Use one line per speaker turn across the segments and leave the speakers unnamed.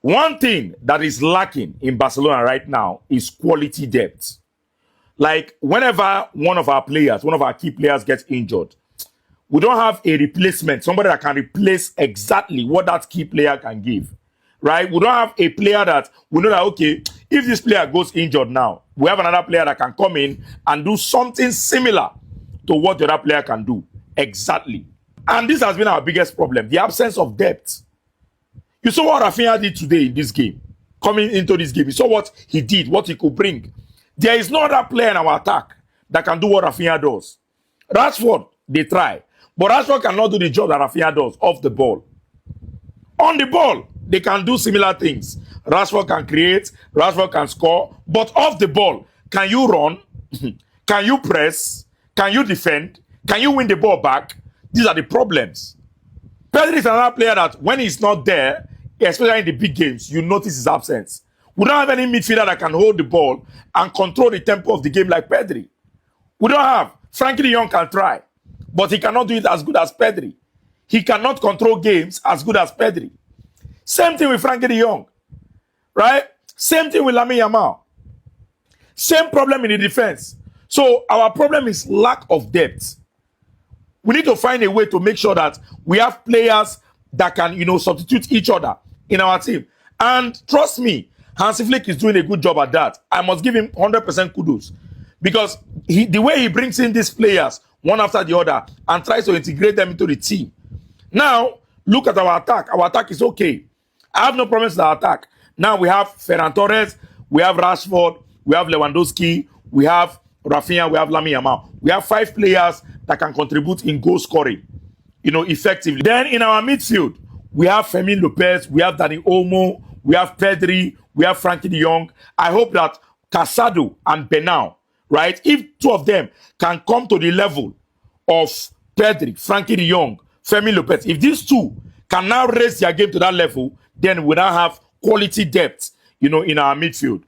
One thing that is lacking in Barcelona right now is quality depth. Like whenever one of our players, one of our key players gets injured, we don't have a replacement, somebody that can replace exactly what that key player can give, right? We don't have a player that we know that, okay, if this player goes injured now, we have another player that can come in and do something similar to what the other player can do. Exactly. And this has been our biggest problem, the absence of depth. You saw what Rafinha did today in this game. Coming into this game, you saw what he did, what he could bring. There is no other player in our attack that can do what Rafinha does. Rashford, they try. But Rashford cannot do the job that Rafinha does off the ball. On the ball, they can do similar things. Rashford can create, Rashford can score. But off the ball, can you run? Can you press? Can you defend? Can you win the ball back? These are the problems. Pedri is another player that when he's not there, especially in the big games, you notice his absence. We don't have any midfielder that can hold the ball and control the tempo of the game like Pedri. We don't have. Frankie de Jong can try, but he cannot do it as good as Pedri. He cannot control games as good as Pedri. Same thing with Frankie de Jong, right? Same thing with Lamine Yamal. Same problem in the defense. So our problem is lack of depth. We need to find a way to make sure that we have players that can, substitute each other in our team. And trust me, Hansi Flick is doing a good job at that. I must give him 100% kudos. Because the way he brings in these players, one after the other, and tries to integrate them into the team. Now, look at our attack. Our attack is okay. I have no problems with our attack. Now we have Ferran Torres, we have Rashford, we have Lewandowski, we have Rafinha, we have Lamine Yamal. We have 5 players that can contribute in goal scoring, effectively. Then in our midfield, we have Fermin Lopez, we have Dani Olmo, we have Pedri, we have Frankie de Jong. I hope that Casado and Benal, right, if 2 of them can come to the level of Pedri, Frankie de Jong, Fermin Lopez, if these 2 can now raise their game to that level, then we now have quality depth, in our midfield.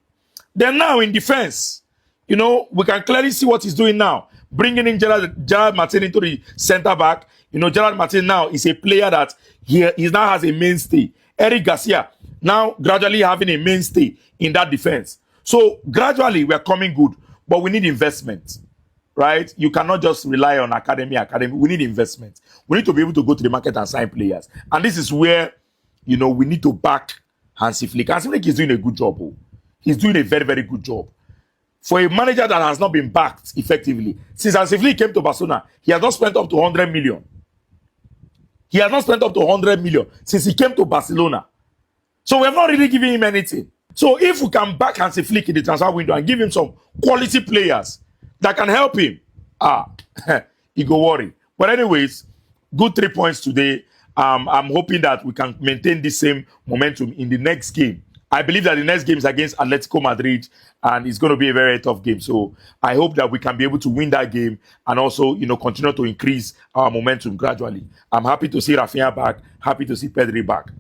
Then now in defense, we can clearly see what he's doing now. Bringing in Gerard Martin into the center back. Gerard Martin now is a player that he now has a mainstay. Eric Garcia now gradually having a mainstay in that defense. So gradually we're coming good, but we need investment, right? You cannot just rely on academy. We need investment. We need to be able to go to the market and sign players. And this is where, we need to back Hansi Flick. Hansi Flick is doing a good job. He's doing a very, very good job. For a manager that has not been backed effectively, since Hansi Flick came to Barcelona, he has not spent up to 100 million. He has not spent up to 100 million since he came to Barcelona. So we have not really given him anything. So if we can back Hansi Flick in the transfer window and give him some quality players that can help him, he go worry. But anyways, good 3 points today. I'm hoping that we can maintain the same momentum in the next game. I believe that the next game is against Atletico Madrid, and it's going to be a very tough game. So I hope that we can be able to win that game and also, continue to increase our momentum gradually. I'm happy to see Rafinha back, happy to see Pedri back.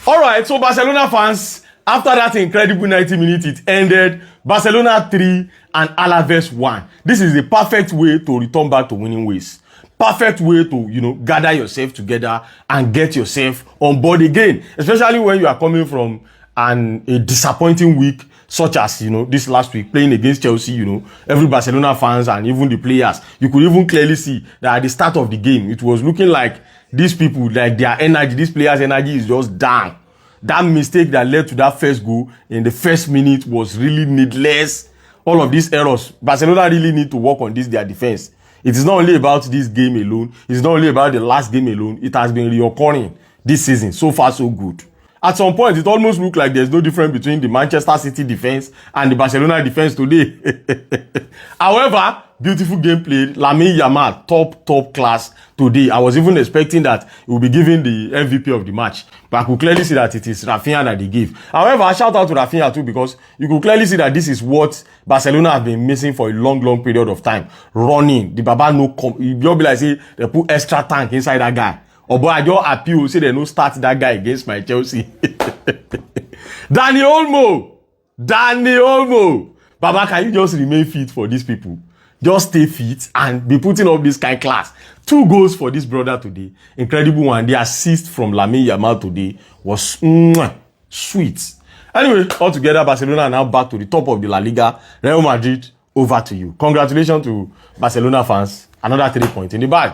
All right, so Barcelona fans, after that incredible 90 minutes, it ended. Barcelona 3 and Alaves 1. This is the perfect way to return back to winning ways. Perfect way to, gather yourself together and get yourself on board again. Especially when you are coming from a disappointing week, such as, this last week, playing against Chelsea, every Barcelona fans and even the players, you could even clearly see that at the start of the game, it was looking like these people, like their energy, these players' energy is just down. That mistake that led to that first goal in the first minute was really needless. All of these errors, Barcelona really need to work on their defense. It is not only about this game alone. It's not only about the last game alone. It has been reoccurring this season. So far, so good. At some point, it almost looked like there's no difference between the Manchester City defense and the Barcelona defense today. However, beautiful gameplay. Lamine Yamal, top class today. I was even expecting that he will be given the MVP of the match. But I could clearly see that it is Rafinha that they give. However, I shout out to Rafinha too, because you could clearly see that this is what Barcelona have been missing for a long period of time. Running. The Baba no come. You'll be like, say, they put extra tank inside that guy. Oh boy, I just appeal, say they no start that guy against my Chelsea. Dani Olmo. Baba, can you just remain fit for these people? Just stay fit and be putting up this kind of class. 2 goals for this brother today. Incredible one. The assist from Lamine Yamal today was Sweet. Anyway, altogether, Barcelona are now back to the top of the La Liga. Real Madrid, over to you. Congratulations to Barcelona fans. Another 3 points in the bag.